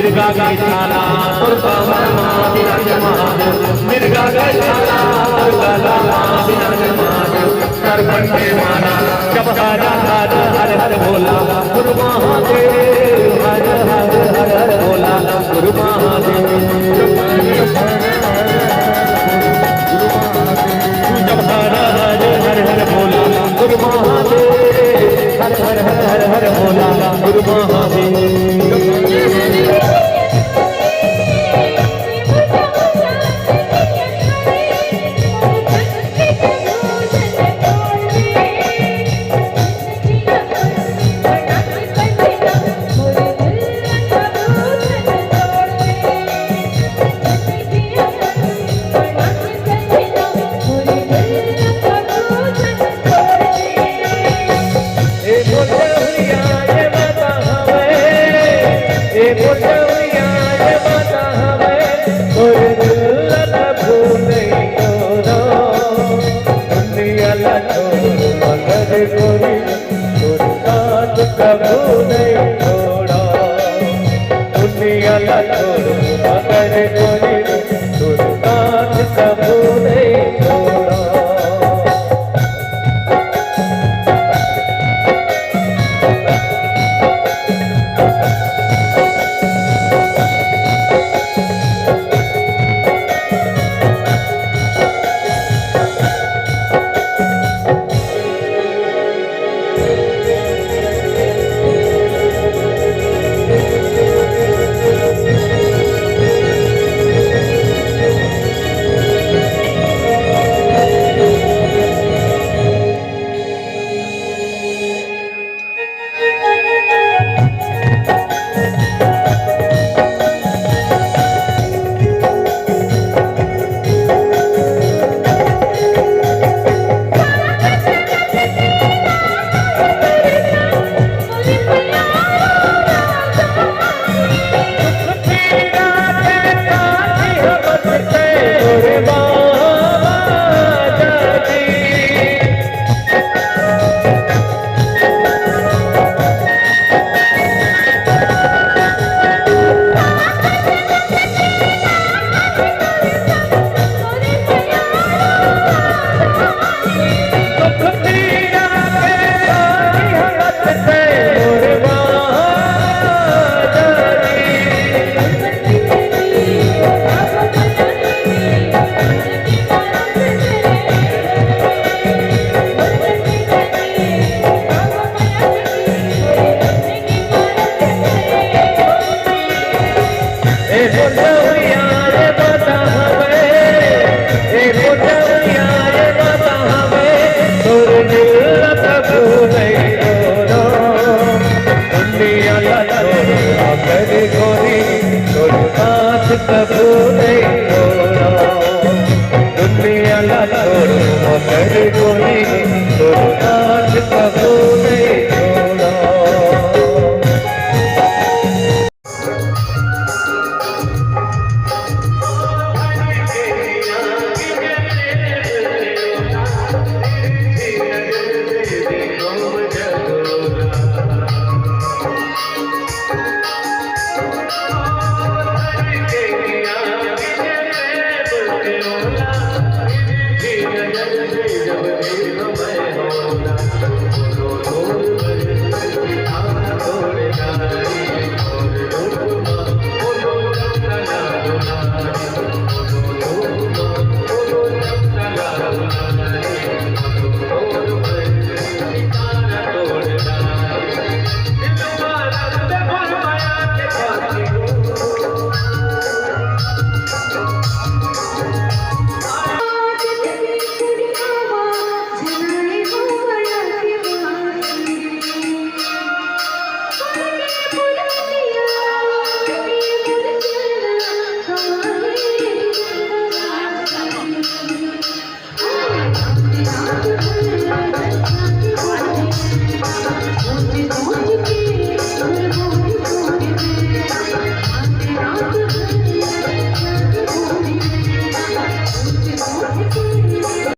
मिर्गा गई छाला तुरका मरमा विराज महादेव मिर्गा गई छाला तुरका लाला विराज महादेव कर कंठे माना जब हर हर हर हर बोला गुरु महादेव हर हर हर हर बोला गुरु महादेव जब हर हर हर हर बोला गुरु महादेव हर हर हर हर हर बोला गुरु महादेव प्रभु नहीं छोड़ा दुनिया का छोड़ मगर कोई दुर्दान प्रभु नहीं छोड़ा प्रभु नहीं छोड़ा दुनिया ला छोड़ मगर कोई दुर्दान प्रभु